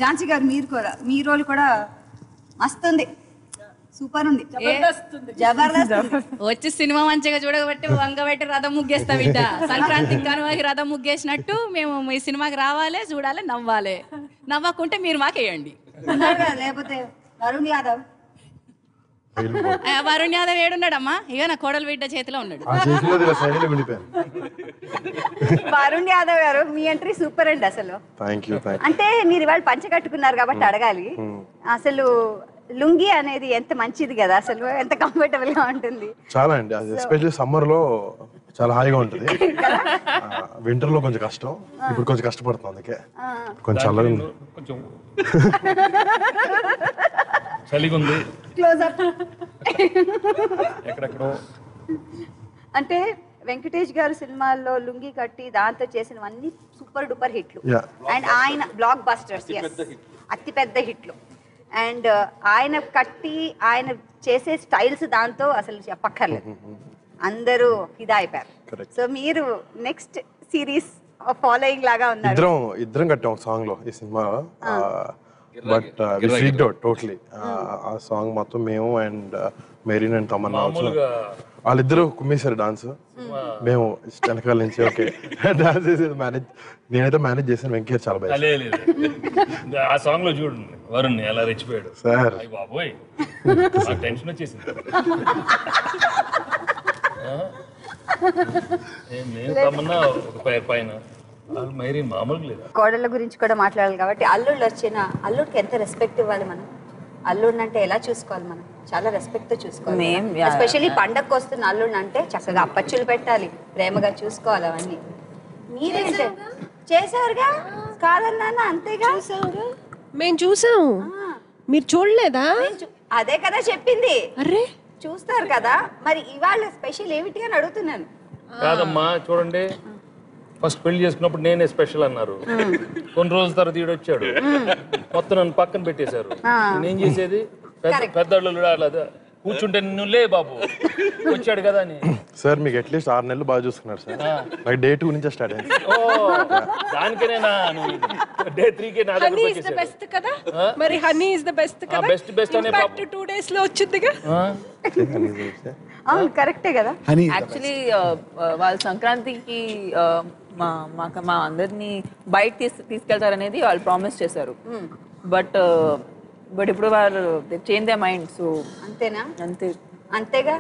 ఝాన్సీ గారు మీ రోల్ కూడా మస్తు ఉంది, సూపర్ ఉంది, జబర్దస్త్. వచ్చి సినిమా మంచిగా చూడబట్టి వంగబెట్టి రథం ముగ్గేస్తా బిడ్డ. సంక్రాంతికి కనుమకి రథం ముగ్గేసినట్టు మేము ఈ సినిమాకి రావాలి, చూడాలి, నవ్వాలి. నవ్వకుంటే మీరు మాకేయండి. లేకపోతే వరుణ్ యాదవ్ వరుణ్ యాదవ్ ఏడున్నాడమ్మా? ఇక నా కోడలు బిడ్డ చేతిలో ఉన్నాడు. వరుణ్ యాదవ్ గారు మీ ఎంట్రీ సూపర్ అండి అసలు. అంటే మీరు ఇవాళ పంచ కట్టుకున్నారు కాబట్టి అడగాలి, అసలు లుంగి అనేది ఎంత మంచిది కదా, అసలు ఎంత కంఫర్టబుల్ గా ఉంటుంది. చాలా అండి, ఎస్పెషల్లీ సమ్మర్ లో చాలా హాయిగా ఉంటుంది. వింటర్ లో కొంచెం కష్టం, ఇప్పుడు కొంచెం కష్టపడుతుంది, అందుకే కొంచెం కొంచెం చలిగా ఉంది. ఎక్కడెక్కడో అంటే వెంకటేష్ గారు సినిమాల్లో లుంగి కట్టి దాంతో చేసినవన్నీ సూపర్ డూపర్ హిట్లు, అండ్ ఆయన బ్లాక్ బస్టర్స్, అతి పెద్ద హిట్లు. అండ్ ఆయన కట్టి ఆయన చేసే స్టైల్స్ దాంతో అసలు చెప్పక్కర్లేదు, అందరూ ఫిదా అయిపోయారు. సో మీరు నెక్స్ట్ సిరీస్ ఫాలోయింగ్ లాగా ఉన్నారు. ఇద్దరం కట్టాం సాంగ్ లో ఈ cinema, but we freaked out totally. ఆ సాంగ్ మొత్తం మేము అండ్ మెరీన్ అండ్ తమన్నా వాళ్ళిద్దరు కుమ్మేశారు డాన్స్, మేము వెనకాల నుంచి ఓకే డాన్స్ చేసేది మేనేజ్, నేనైతే మేనేజ్ చేశాను. వెంకయ్య చాలా బాగా ఆ సాంగ్ లో చూడండి వరుణ్ ఎలా రెచ్చిపోయాడు సార్. బాబోయ్ టెన్షన్ వచ్చేసింది. నేను తమన్నా ఒక పైన మామూలుగా లేదు. కోడళ్ళ గురించి కూడా మాట్లాడాలి కాబట్టి, అల్లుళ్ళు వచ్చిన అల్లుడికి ఎంత రెస్పెక్ట్ ఇవ్వాలి మనం, అల్లుడిని అంటే ఎలా చూసుకోవాలి మనం, చాలా రెస్పెక్ట్ తో చూసుకోవాలి. ఎస్పెషల్లీ పండగకు వస్తున్న అల్లుడిని అంటే చక్కగా అప్పచ్చులు పెట్టాలి, ప్రేమగా చూసుకోవాలి. అవన్నీ మీరేంటే చేసారుగా కాదన్నా, అంతేగా మేము చూసాము, మీరు చూడలేదా? అదే కదా చెప్పింది. అరే చూస్తారు కదా, మరి ఇవాళ స్పెషల్ ఏమిటి అని అడుగుతున్నాను. కాదమ్మా చూడండి, ఫస్ట్ పెళ్లి చేసుకున్నప్పుడు నేనే స్పెషల్ అన్నారు, కొన్ని రోజుల తర్వాత ఈడొచ్చాడు, మొత్తం నన్ను పక్కన పెట్టేశారు. నేనేం చేసేది, పెద్దళ్ళు అలా కూర్చుంటే నువ్వులే బాబు వచ్చాడు కదా అని. సార్ మీకు అట్లీస్ట్ 6 నెలలు బాగా చూసుకున్నారు సార్, నాకు డే 2 నుంచే స్టార్ట్ అయింది. దానికేనా డే 3కే నా దగ్గర వచ్చేసాడు. బెస్ట్ కదా, మరి హనీ ఇస్ ద బెస్ట్ కదా. బెస్ట్ అనే ఇంపాక్ట్ 2 days లో వచ్చిందిగా. అవును కరెక్టే కదా. యాక్చువల్లీ వాళ్ళు సంక్రాంతికి మా అందరినీ బయట తీసుకెళ్తారనేది వాళ్ళు ప్రామిస్ చేశారు. బట్ ఇప్పుడు వాళ్ళు చేంజ్ దే మైండ్. సో అంతేనా? అంతే అంతేగా.